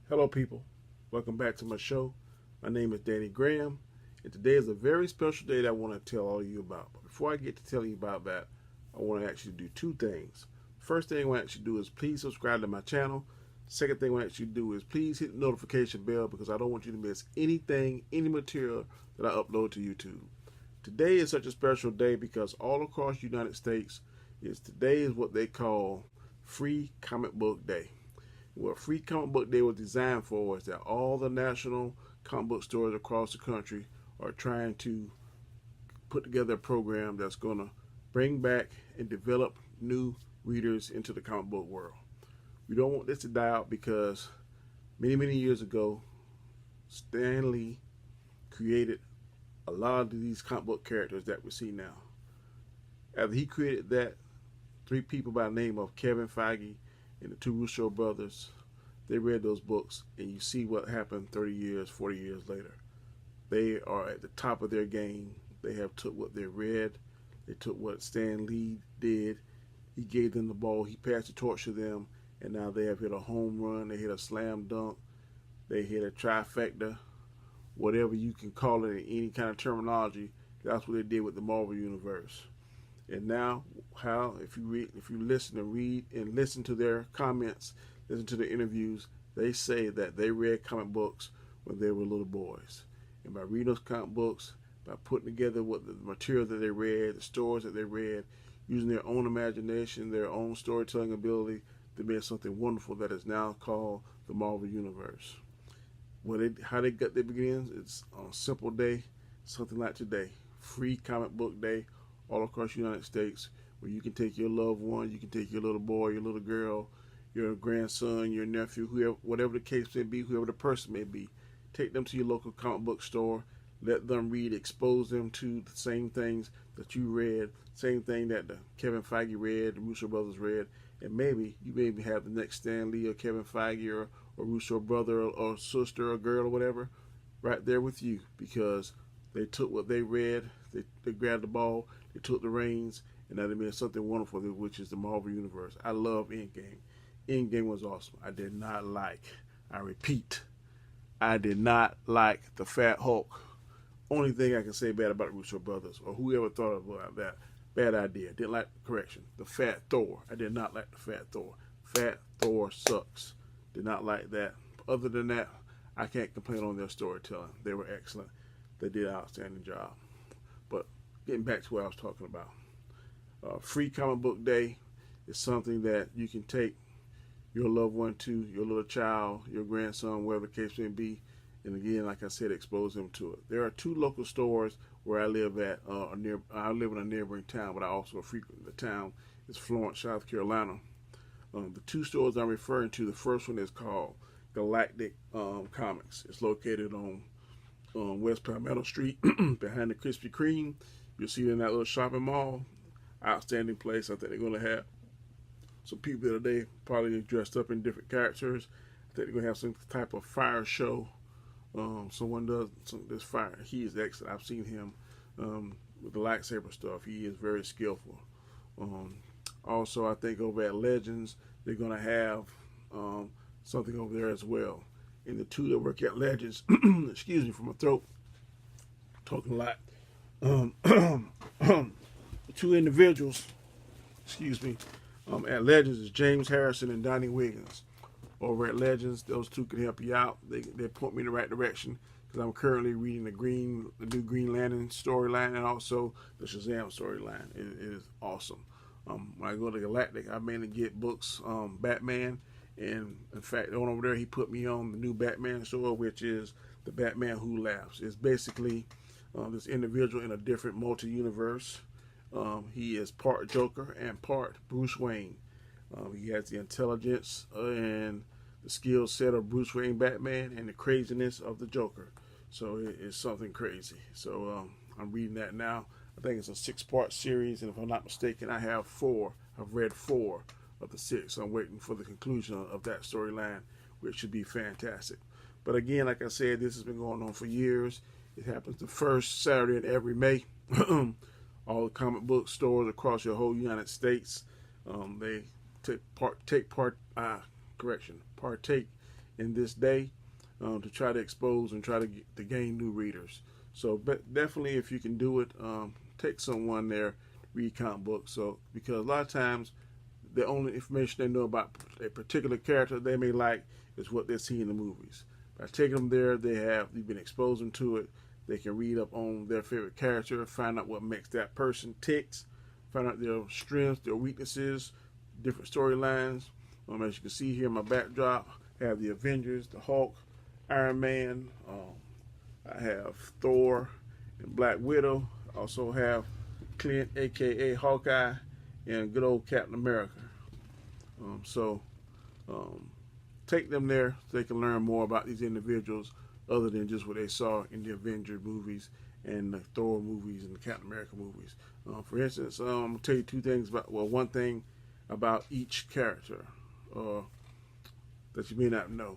Hello people, welcome back to my show. My name is Danny Graham, and today is a very special day that I want to tell all of you about. But before I get to tell you about that, I want to actually do two things. First thing I want to actually do is please subscribe to my channel. Second thing I want to actually do is please hit the notification bell because I don't want you to miss anything, any material that I upload to YouTube. Today is such a special day because all across the United States, today is what they call Free Comic Book Day. What Free Comic Book Day was designed for is that all the national comic book stores across the country are trying to put together a program that's going to bring back and develop new readers into the comic book world. We don't want this to die out because many years ago, Stan Lee created a lot of these comic book characters that we see now. After he created that, three people by the name of Kevin Feige and the two Russo brothers, they read those books, and you see what happened 30 years, 40 years later. They are at the top of their game. They have took what they read. They took what Stan Lee did. He gave them the ball. He passed the torch to them, and now they have hit a home run. They hit a slam dunk. They hit a trifecta. Whatever you can call it in any kind of terminology, that's what they did with the Marvel Universe. And now, if you listen and read and listen to their comments, listen to their interviews, they say that they read comic books when they were little boys. And by reading those comic books, by putting together what the material that they read, the stories that they read, using their own imagination, their own storytelling ability, they made something wonderful that is now called the Marvel Universe. How they got their beginnings, it's on a simple day, something like today, Free Comic Book Day, all across the United States, where you can take your loved one, you can take your little boy, your little girl, your grandson, your nephew, whoever, whatever the case may be, whoever the person may be, take them to your local comic book store, let them read, expose them to the same things that you read, same thing that the Kevin Feige read, the Russo brothers read, and maybe you maybe have the next Stan Lee or Kevin Feige or Russo brother or sister or girl or whatever right there with you, because they took what they read, they grabbed the ball, they took the reins, and now they made something wonderful, which is the Marvel Universe. I love Endgame. Endgame was awesome. I repeat, I did not like the Fat Hulk. Only thing I can say bad about the Russo brothers, or whoever thought about that, bad idea. Didn't like the correction. The Fat Thor. I did not like the Fat Thor. Fat Thor sucks. Did not like that. Other than that, I can't complain on their storytelling. They were excellent. They did an outstanding job. But getting back to what I was talking about. Free Comic Book Day is something that you can take your loved one to, your little child, your grandson, whatever the case may be, and again, like I said, expose them to it. There are two local stores where I live at. I live in a neighboring town, but I also frequent the town. It's Florence, South Carolina. The two stores I'm referring to, the first one is called Galactic Comics. It's located on West Palmetto Street behind the Krispy Kreme. You'll see it in that little shopping mall. Outstanding place. I think they're going to have some people today probably dressed up in different characters. I think they're going to have some type of fire show. Someone does this fire. He is excellent. I've seen him with the lightsaber stuff. He is very skillful. Also, I think over at Legends, they're going to have something over there as well. And the two that work at Legends, excuse me for my throat, talking a lot. The two individuals, excuse me, at Legends is James Harrison and Donnie Wiggins. Over at Legends, those two can help you out. They point me in the right direction because I'm currently reading the new Green Lantern storyline and also the Shazam storyline. It is awesome. When I go to Galactic, I mainly get books, Batman, and in fact, the one over there, he put me on the new Batman store, which is the Batman Who Laughs. It's basically this individual in a different multi-universe. He is part Joker and part Bruce Wayne. He has the intelligence and the skill set of Bruce Wayne Batman and the craziness of the Joker. So it's something crazy. So I'm reading that now. I think it's a 6-part series, and if I'm not mistaken, I have 4. I've read 4 of the 6. So I'm waiting for the conclusion of that storyline, which should be fantastic. But again, like I said, this has been going on for years. It happens the first Saturday in every May. All the comic book stores across your whole United States, they partake in this day to try to expose and try to gain new readers. So, but definitely, if you can do it, take someone there, read comic books. So, because a lot of times the only information they know about a particular character they may like is what they see in the movies. By taking them there, you've been exposed them to it. They can read up on their favorite character, find out what makes that person ticks, find out their strengths, their weaknesses, different storylines. As you can see here in my backdrop, I have the Avengers, the Hulk, Iron Man. I have Thor and Black Widow. I also have Clint, aka Hawkeye, and good old Captain America. So take them there so they can learn more about these individuals other than just what they saw in the Avengers movies and the Thor movies and the Captain America movies. For instance, I'm going to tell you two things one thing about each character that you may not know.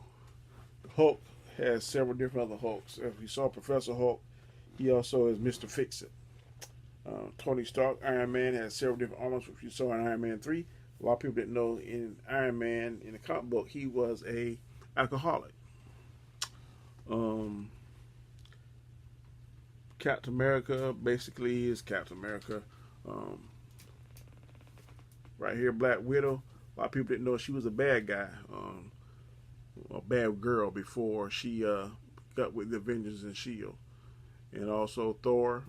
The Hulk has several different other Hulks. If you saw Professor Hulk, he also is Mr. Fix-It. Tony Stark, Iron Man, has several different armors, which you saw in Iron Man 3. A lot of people didn't know in Iron Man, in the comic book, he was a alcoholic. Captain America basically is Captain America. Right here, Black Widow. A lot of people didn't know she was a bad guy, a bad girl before she got with the Avengers and S.H.I.E.L.D. And also Thor.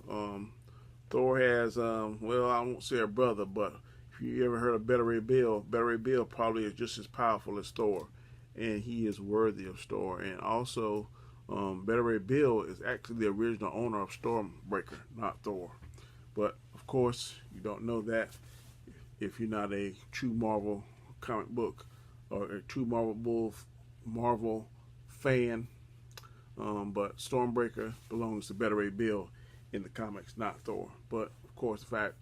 Thor has, well, I won't say a brother, but if you ever heard of Beta Ray Bill probably is just as powerful as Thor, and he is worthy of Thor. And also, Beta Ray Bill is actually the original owner of Stormbreaker, not Thor. But of course, you don't know that if you're not a true Marvel comic book or a true Marvel fan. But Stormbreaker belongs to Beta Ray Bill in the comics, not Thor. But of course, the fact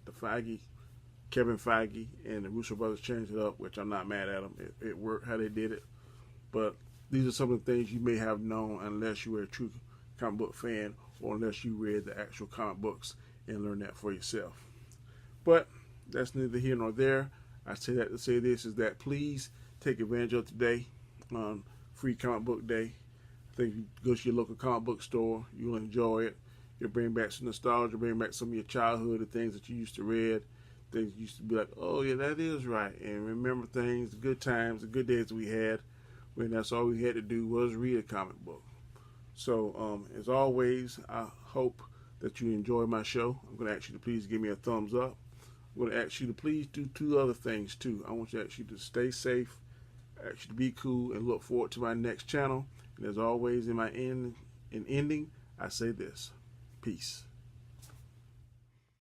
Kevin Feige and the Russo brothers changed it up, which I'm not mad at them. It worked how they did it. But these are some of the things you may have known unless you were a true comic book fan or unless you read the actual comic books and learned that for yourself. But that's neither here nor there. I say that to say this is that please take advantage of today on Free Comic Book Day. I think you go to your local comic book store, you'll enjoy it. You'll bring back some nostalgia, bring back some of your childhood, the things that you used to read, things you used to be like, oh yeah, that is right. And remember things, the good times, the good days we had when that's all we had to do was read a comic book. So as always, I hope that you enjoy my show. I'm going to ask you to please give me a thumbs up. I'm going to ask you to please do two other things too. I want to ask you to stay safe, ask you to be cool, and look forward to my next channel. And as always, in my ending, I say this. Peace.